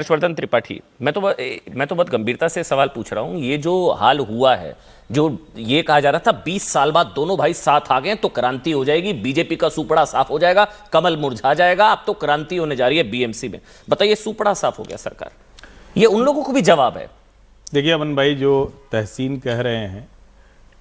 हर्षवर्धन त्रिपाठी, मैं तो बहुत गंभीरता से सवाल पूछ रहा हूं। ये जो हाल हुआ है, जो ये कहा जा रहा था 20 साल बाद दोनों भाई साथ आ गए तो क्रांति हो जाएगी, बीजेपी का सुपड़ा साफ हो जाएगा, कमल मुरझा जाएगा, अब तो क्रांति होने जा रही है बीएमसी में। बताइए, सुपड़ा साफ हो गया सरकार, ये उन लोगों को भी जवाब है। देखिए अमन भाई, जो तहसीन कह रहे हैं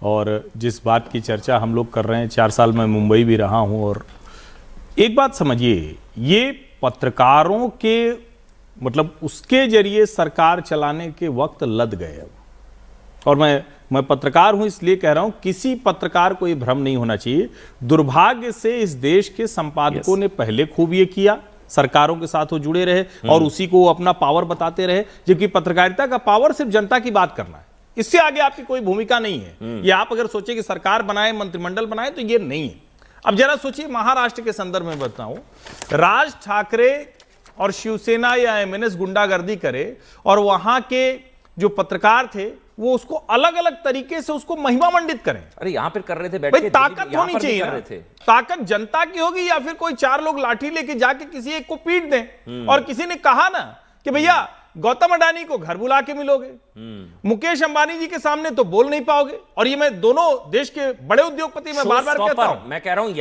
और जिस बात की चर्चा हम लोग कर रहे हैं, 4 साल मैं मुंबई भी रहा हूं, और एक बात समझिए, ये पत्रकारों के मतलब उसके जरिए सरकार चलाने के वक्त लद गए अब। और मैं पत्रकार हूं इसलिए कह रहा हूं, किसी पत्रकार को ये भ्रम नहीं होना चाहिए। दुर्भाग्य से इस देश के संपादकों ने पहले खूब ये किया, सरकारों के साथ वो जुड़े रहे और उसी को अपना पावर बताते रहे, जबकि पत्रकारिता का पावर सिर्फ जनता की बात करना है, इससे आगे आपकी कोई भूमिका नहीं है। ये आप अगर सोचे कि सरकार बनाए, मंत्रिमंडल बनाए, तो ये नहीं है। अब जरा सोचिए, महाराष्ट्र के संदर्भ में बताऊं, राज ठाकरे और शिवसेना या एमएनएस गुंडागर्दी करे और वहां के जो पत्रकार थे वो उसको अलग अलग तरीके से उसको महिमा मंडित करें। अरे यहां पर कर रहे थे, भाई ताकत होनी चाहिए ना, ताकत जनता की होगी, या फिर कोई 4 लोग लाठी लेके जाके किसी एक को पीट दें। और किसी ने कहा ना कि भैया गौतम अडानी को घर बुला के मिलोगे, मुकेश अंबानी जी के सामने तो बोल नहीं पाओगे। और ये मैं दोनों देश के बड़े उद्योगपति मैं बार बार कहता हूं, मैं कह रहा हूं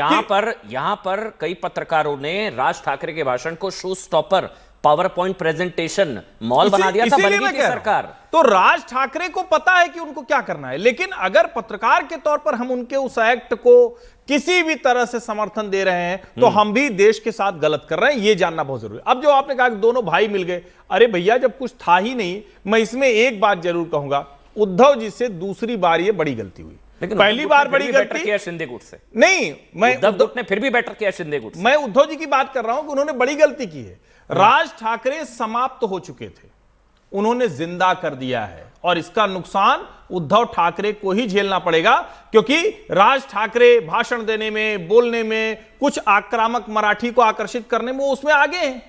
यहां पर कई पत्रकारों ने राज ठाकरे के भाषण को show stopper, power point presentation, mall बना दिया था, बन गई थी सरकार। तो राज ठाकरे को पता है कि उनको क्या करना है, लेकिन अगर पत्रकार के तौर पर हम उनके उस एक्ट को किसी भी तरह से समर्थन दे रहे हैं तो हम भी देश के साथ गलत कर रहे हैं, ये जानना बहुत जरूरी है। अब जो आपने कहा कि दोनों भाई मिल गए, अरे भैया जब कुछ था ही नहीं, मैं इसमें एक बात जरूर कहूंगा, उद्धव जी से दूसरी बार ये बड़ी गलती हुई। लेकिन पहली बार बड़ी गलती किया शिंदे गुट से नहीं, मैं उद्धव ने फिर भी बेटर किया शिंदे गुट से। मैं उद्धव जी की बात कर रहा हूं कि उन्होंने बड़ी गलती की है। राज ठाकरे समाप्त हो चुके थे, उन्होंने जिंदा कर दिया है, और इसका नुकसान उद्धव ठाकरे को ही झेलना पड़ेगा, क्योंकि राज ठाकरे भाषण देने में, बोलने में, कुछ आक्रामक मराठी को आकर्षित करने में उसमें आगे हैं।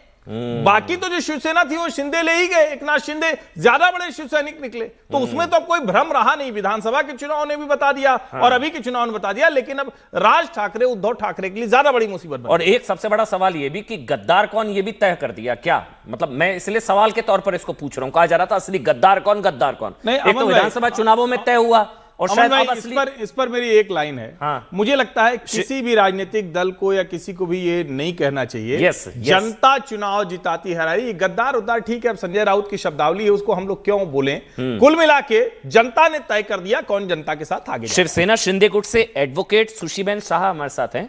बाकी तो जो शिवसेना थी वो शिंदे ले ही गए, एकनाथ शिंदे ज्यादा बड़े शिवसैनिक निकले, तो उसमें तो अब कोई भ्रम रहा नहीं। विधानसभा के चुनाव ने भी बता दिया और अभी के चुनाव ने बता दिया, लेकिन अब राज ठाकरे उद्धव ठाकरे के लिए ज्यादा बड़ी मुसीबत बनी। और एक सबसे बड़ा सवाल ये भी कि गद्दार कौन, ये भी तय कर दिया क्या? मतलब मैं इसलिए सवाल के तौर पर इसको पूछ रहा हूं, कहा जा रहा था असली गद्दार कौन, गद्दार कौन? एक तो विधानसभा चुनावों में तय हुआ, और शायद इस पर मेरी एक लाइन है। हाँ। मुझे लगता है किसी भी राजनीतिक दल को या किसी को भी ये नहीं कहना चाहिए जनता चुनाव जिताती हराई। गद्दार उद्दार ठीक है, अब संजय राउत की शब्दावली है, उसको हम लोग क्यों बोलें। कुल मिला के जनता ने तय कर दिया कौन जनता के साथ आगे। शिवसेना शिंदे गुट से एडवोकेट सुशीबेन शाह हमारे साथ हैं।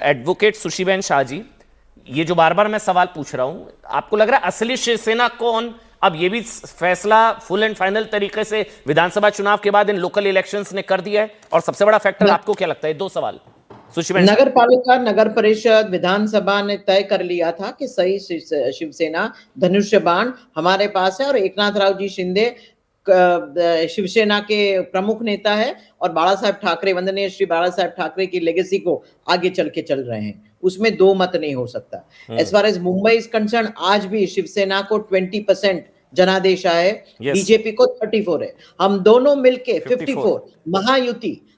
एडवोकेट सुशीबेन शाह जी, ये जो बार बार मैं सवाल पूछ रहा हूं, आपको लग रहा है असली शिवसेना कौन? अब ये भी फैसला फुल एंड फाइनल तरीके से विधानसभा चुनाव के बाद इन लोकल इलेक्शंस ने कर दिया है, और सबसे बड़ा फैक्टर आपको क्या लगता है? 2 सवाल। नगर पालिका, नगर परिषद, विधानसभा ने तय कर लिया था कि सही शिवसेना धनुष्य बाण हमारे पास है, और एकनाथ राव जी शिंदे शिवसेना के प्रमुख नेता है, और बाला साहेब ठाकरे, वंदनीय श्री बाला साहेब ठाकरे की लेगेसी को आगे चल के चल रहे हैं, उसमें 2 मत नहीं हो सकता। As far as Mumbai is concern, आज भी शिवसेना को 20% जनादेश है, बीजेपी को 34 है, हम दोनों मिलके 54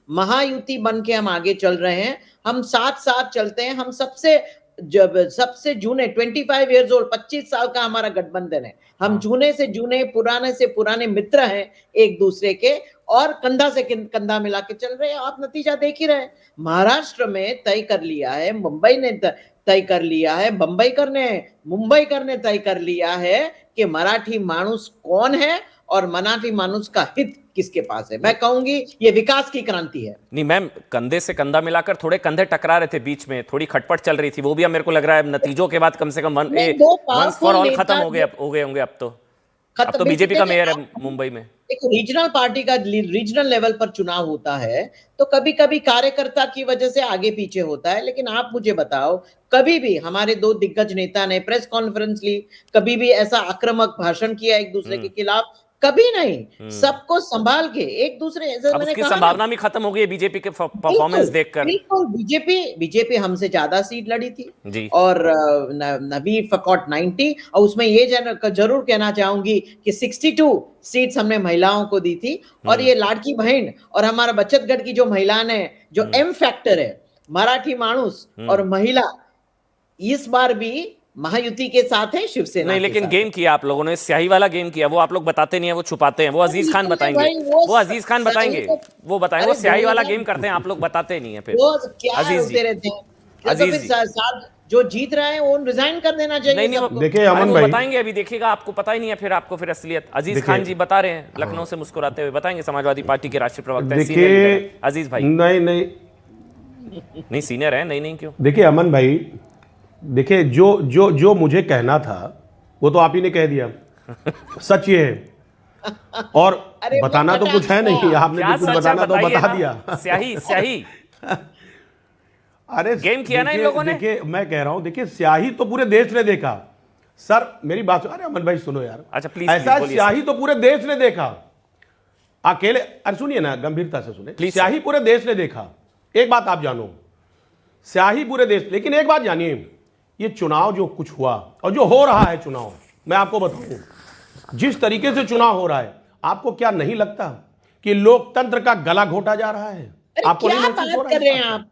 महायुति बन के हम आगे चल रहे हैं। हम साथ साथ चलते हैं, हम सबसे जूने 25 इयर्स ओल्ड, 25 साल का हमारा गठबंधन है, हम जूने से जूने, पुराने से पुराने मित्र हैं एक दूसरे के, और कंधा से कंधा मिला के चल रहे हैं। आप नतीजा देख ही रहे, महाराष्ट्र में तय कर लिया है, मुंबई ने तय कर लिया है, मुंबई करने तय कर लिया है कि मराठी मानुस कौन है और मराठी मानुस का हित किसके पास है। मैं कहूंगी ये विकास की क्रांति है। नहीं मैम, कंधे से कंधा मिलाकर थोड़े कंधे टकरा रहे थे, बीच में थोड़ी खटपट चल रही थी, वो भी अब मेरे को लग रहा है नतीजों के बाद कम से कम वंस फॉर ऑल खत्म हो गए होंगे। अब तो बीजेपी का मेयर है मुंबई में। एक रीजनल पार्टी का रीजनल लेवल पर चुनाव होता है, तो कभी कभी कार्यकर्ता की वजह से आगे पीछे होता है, लेकिन आप मुझे बताओ, कभी भी हमारे 2 दिग्गज नेता ने प्रेस कॉन्फ्रेंस ली, कभी भी ऐसा आक्रामक भाषण किया एक दूसरे के खिलाफ? कभी नहीं। सबको संभाल के एक दूसरे, अब उसकी संभावना भी खत्म हो गई बीजेपी के परफॉर्मेंस देखकर। बिल्कुल, बीजेपी हमसे ज्यादा सीट लड़ी थी जी। और नवी फकॉट 90, और उसमें ये जरूर कहना चाहूंगी कि 62 सीट्स हमने महिलाओं को दी थी। और ये लाड़की बहन और हमारा बचत गढ़ की जो महिलाएं हैं, जो एम फैक्टर है, मराठी मानुस और महिला, इस बार भी महायुति के साथ है, शिवसेना नहीं, के लेकिन साथ गेम किया आप लोगों ने, स्याही वाला गेम किया, वो आप लोग बताते नहीं है, वो छुपाते हैं, वो अजीज खान बताएंगे, भाई, वो वो अजीज खान स्याही बताएंगे, तो- वो बताएंगे, वो अरे स्याही वाला 2000 गेम करते हैं, आप लोग बताते नहीं है फिर। वो क्या अजीज होते जी, रहते हैं, तो अजीज फिर जी। साथ जो जीत रहे हैं वो रिजाइन कर देना चाहिए नहीं नहीं, सबको। देखिए अरे अमन वो भाई, बताएंगे, अभी देखिएगा, आपको पता ही नहीं है फिर, आपको फिर असलियत। अजीज देखिए, खान जी बता रहे हैं लखनऊ से मुस्कुराते हुए, बताएंगे, समाजवादी पार्टी के राष्ट्रीय प्रवक्ता हैं, senior देखिए leader हैं। अजीज भाई नहीं नहीं, नहीं सीनियर है, नहीं नहीं क्यों? देखिए अमन भाई, देखिए जो जो जो मुझे कहना था वो तो आप ही ने कह दिया। सच ये है, और अरे बताना तो कुछ है नहीं, आपने क्या जो कुछ सच है बताना तो बताइए बता ना। दिया। स्याही स्याही अरे गेम किया ना इन देखिए- लोगों ने? देखिए मैं कह रहा हूं, देखिए स्याही तो पूरे देश ने देखा। सर मेरी बात सुनो, अरे अमन भाई सुनो यार, अच्छा, प्लीज, ऐसा प्लीज, बोलिए स्याही तो पूरे देश ने देखा, अकेले, अरे सुनिए ना, गंभीरता से सुने, प्लीज स्याही पूरे देश ने देखा। एक बात आप जानो, स्याही पूरे देश, लेकिन एक बात जानिए, ये चुनाव जो कुछ हुआ और जो हो रहा है चुनाव, मैं आपको बताऊं जिस तरीके से चुनाव हो रहा है, आपको क्या नहीं लगता कि लोकतंत्र का गला घोटा जा रहा है? अरे आपको क्या नहीं महसूस हो बात रहा कर रहे हैं है? आप?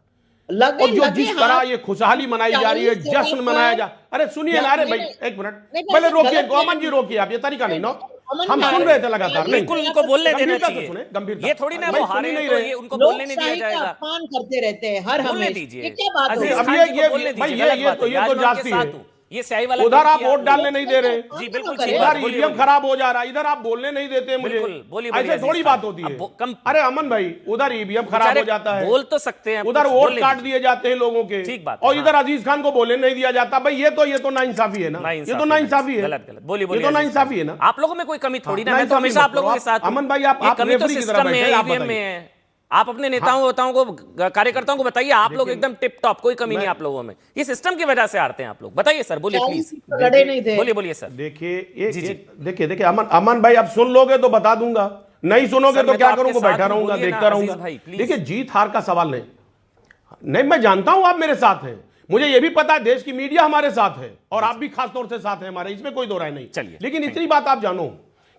लगे और जो लगे जिस तरह हाथ ये खुशहाली मनाई जा रही है, 40 जश्न मनाया जा, अरे सुनिए ना, अरे नहीं, भाई नहीं, एक मिनट, नहीं, पहले नहीं, रोकिए, गलत अमन जी रोकिए, आप ये तरीका नहीं ना, अमन हम भाई, सुन रहे थे लगातार, नहीं बिल्कुल उनको बोलने देना गंभीरता से चाहिए, सुने, गंभीरता। ये थोड़ी ना भाई वो सुन हारे ही हैं नहीं तो रहे। ये उनको बोलने नहीं दिया लोकशाही का जाएगा। अपमान करते रहते हैं हर बोलने हमेशा। दीजिए, ये क्या बात अजीज हो? अब खान ये- जी को ये- बोलने भाई दीजिए, ये- गलत ये बात तो- है, ये तो आज मैं उनके जाती साथ है। हूं। ये स्याही वाला उधर गेम आप किया वोट आपने। डालने नहीं दे रहे, जी बिल्कुल करे। ठीक इधर बात, बोलिए, ईवीएम बोलिए। खराब हो जा रहा है, इधर आप बोलने नहीं देते मुझे, बिल्कुल, बोलिए, बोलिए, ऐसे अजीज थोड़ी खान। बात होती है। अब कम- अरे अमन भाई, उधर ईवीएम खराब हो बेचारे जाता है, बोल तो सकते हैं, उधर कुछ वोट बोलने काट दीजिए। दिए जाते हैं लोगों के, ठीक बात है, और हाँ। इधर अजीज खान को बोलने नहीं दिया जाता। भाई ये तो नाइंसाफी है ना, ये तो नाइंसाफी है, गलत गलत, बोलिए ये बोलिए तो अजीज नाइंसाफी खान। है ना। आप लोगों में कोई कमी थोड़ी ना, हाँ, मैं तो नाइंसाफी हमेशा मत आप लोगों करो। के साथ हूं। अमन भाई, आप ये कमी तो रेफरी की तरह सिस्टम में बैठे, है, आप ईवीएम में बताइए। है। आप अपने नेताओं को, कार्यकर्ताओं को बताइए, आप लोग एकदम टिप टॉप, कोई कमी नहीं आप लोगों में, ये सिस्टम की वजह से हारते हैं आप लोग। बताइए सर, बोलिए प्लीज, लड़े नहीं थे। बोलिए बोलिए सर। देखिए जी, जी। देखिए अमन भाई, आप सुन लोगे तो बता दूंगा, नहीं सुनोगे सर, तो मैं क्या तो आपके करूंगा, साथ बैठा हूं, रहूंगा, बोलिए ना, देखता अजीज रहूंगा। भाई, प्लीज। देखिए जीत हार का सवाल नहीं, मैं जानता हूं आप मेरे साथ हैं, मुझे यह भी पता है देश की मीडिया हमारे साथ है, और आप भी खासतौर से साथ हैं हमारे, इसमें कोई दो राय नहीं। चलिए, लेकिन इतनी बात आप जानो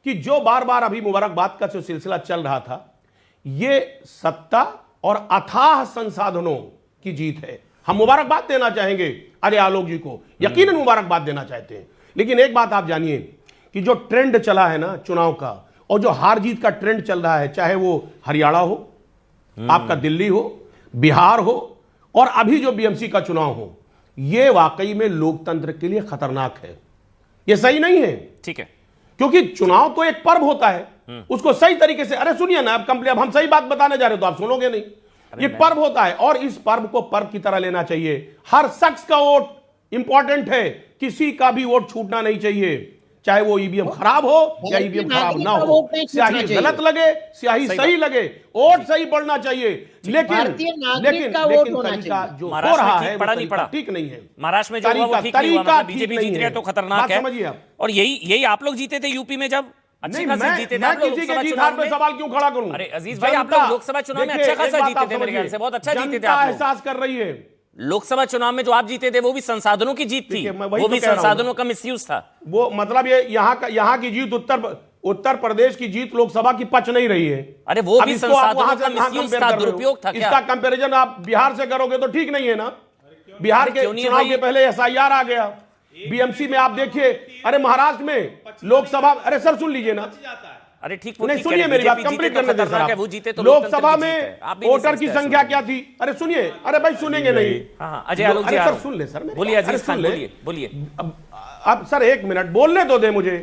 कि जो बार बार अभी मुबारकबाद का जो सिलसिला चल रहा था, ये सत्ता और अथाह संसाधनों की जीत है। हम मुबारकबाद देना चाहेंगे अजय आलोक जी को, यकीनन मुबारकबाद देना चाहते हैं, लेकिन एक बात आप जानिए कि जो ट्रेंड चला है ना चुनाव का, और जो हार जीत का ट्रेंड चल रहा है, चाहे वो हरियाणा हो, आपका दिल्ली हो, बिहार हो, और अभी जो बीएमसी का चुनाव हो, ये वाकई में लोकतंत्र के लिए खतरनाक है, ये सही नहीं है। ठीक है, क्योंकि चुनाव तो एक पर्व होता है, उसको सही तरीके से, अरे सुनिए ना, अब हम सही बात बताने जा रहे हो तो आप सुनोगे नहीं। ये पर्व होता है, और इस पर्व को पर्व की तरह लेना चाहिए। हर शख्स का वोट इंपॉर्टेंट है, किसी का भी वोट छूटना नहीं चाहिए, चाहे वो ईवीएम खराब हो या ईवीएम खराब ना हो, स्याही गलत लगे, स्याही सही लगे, वोट सही पड़ना चाहिए। लेकिन भारतीय नागरिक का वोट होना तरीका चाहिए। जो हो महाराष्ट्र रहा में है ठीक वो पड़ा नहीं तरीका पड़ा? ठीक नहीं है। महाराष्ट्र में जो हुआ वो ठीक नहीं हुआ, तरीका मतलब बीजेपी ठीक जीत नहीं रही है है। तो खतरनाक बात है। समझिए आप। और यही आप लोग जीते थे यूपी में, जब अच्छी नहीं, खासी जीते थे मैं आप लोग किसी के लोकसभा जीत चुनाव हार पे में। सवाल क्यों खड़ा करूं? अरे अजीज भाई, आप लोग लोकसभा चुनाव में अच्छा खासा जीते थे मेरे ख्याल से, बहुत अच्छा जीते थे आप लोग। एहसास कर रही है लोकसभा चुनाव में जो आप जीते थे वो भी संसाधनों की जीत थी, ठीक है, मैं वही वो तो भी कह रहा हूं। संसाधनों का मिसयूज था। वो मतलब ये यहाँ की जीत उत्तर प्रदेश की जीत लोकसभा की पच नहीं रही है। अरे वो अब भी इसको आप संसाधनों वहां का से कहां मिसयूज compare था, कर रहे हो? दुरुपयोग था क्या? इसका कंपैरिजन आप बिहार से करोगे तो ठीक नहीं है ना। बिहार के क्यों नहीं है चुनाव भाई? के पहले एसआईआर आ गया, बीएमसी में आप देखिए, अरे महाराष्ट्र में लोकसभा, अरे सर सुन लीजिए ना, अरे ठीक, वो नहीं ठीक कह सुनिए रहे, मेरी बात बीजेपी कंप्लीट जीते तो करने दे खतरनाक है, सर। वो जीते तो लोकसभा लोकतंत्र की जीत है। में आप भी नहीं वोटर की समझते संख्या ऐसा। क्या थी? अरे सुनिए, अरे भाई सुनेंगे नहीं। हाँ, अजय आलोक जी, अरे आ सर रहा हूं। सुन ले सर, मेरी बोलिए बात। अरे अजीज खान, सुन ले। बोलिए बोलिए। अब सर एक मिनट बोलने तो दे मुझे।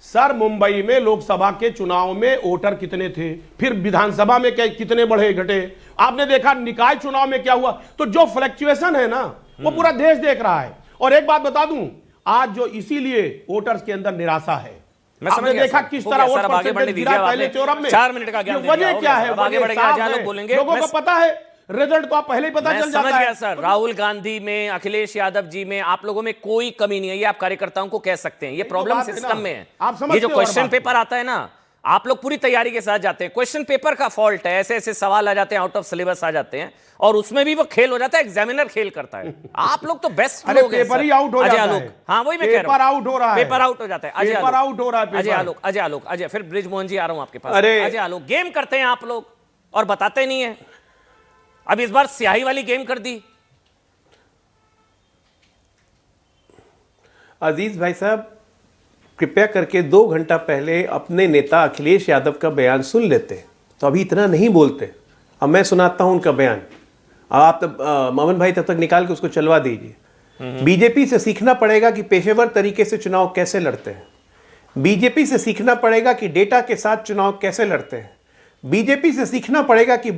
सर मुंबई में लोकसभा के चुनाव में वोटर कितने थे, फिर विधानसभा में कितने बढ़े घटे, आपने देखा निकाय चुनाव में क्या हुआ। तो जो फ्लक्चुएशन है ना वो पूरा देश देख रहा है। और एक बात बता दूं, आज जो इसीलिए वोटर्स के अंदर निराशा है, आपने देखा किस तरह वोट परसेंटेज गिरा पहले चौरम में। 4 मिनट का ज्ञान वजह क्या है? आगे बढ़ेंगे, आज लोग बोलेंगे। लोगों को पता है, रिजल्ट तो आप पहले ही पता मैं चल समझ जाता गया है। सर, राहुल गांधी में, अखिलेश यादव जी में, आप लोगों में कोई कमी नहीं है, ये आप कार्यकर्ताओं को कह सकते हैं। ये प्रॉब्लम बात है सिस्टम ना। में है। आप समझते ये जो हो हर क्वेश्चन बात को। पेपर आता है ना, आप लोग पूरी तैयारी के साथ जाते हैं, क्वेश्चन पेपर का फॉल्ट है, ऐसे ऐसे सवाल आ जाते हैं, आउट ऑफ सिलेबस आ जाते हैं, और उसमें भी वो खेल हो जाता है, एग्जामिनर खेल करता है। आप लोग तो बेस्ट अरे लोग हैं पेपर सर। ही आउट हो अजय जाता आलोक, है। हाँ वही मैं कह रहा हूं, पेपर आउट हो रहा है। पेपर आउट हो जाता है। अजय पेपर आउट हो रहा है, अजय पेपर। आलोक, अजय आलोक, अजय, फिर ब्रिजमोहन जी आ रहा हूं आपके पास। अरे अजय आलोक, गेम करते हैं आप लोग, और बताते नहीं है। अब इस बार स्याही वाली गेम कर दी। अजीज भाई साहब, कृपया करके 2 घंटा पहले अपने नेता अखिलेश यादव का बयान सुन लेते तो अभी इतना नहीं बोलते। अब मैं सुनाता हूं उनका बयान, आप मोहन भाई तब तक निकाल के उसको चलवा दीजिए। बीजेपी से सीखना पड़ेगा कि पेशेवर तरीके से चुनाव कैसे लड़ते हैं। बीजेपी से सीखना पड़ेगा कि डेटा के साथ चुनाव कैसे लड़ते हैं। बीजेपी से सीखना पड़ेगा कि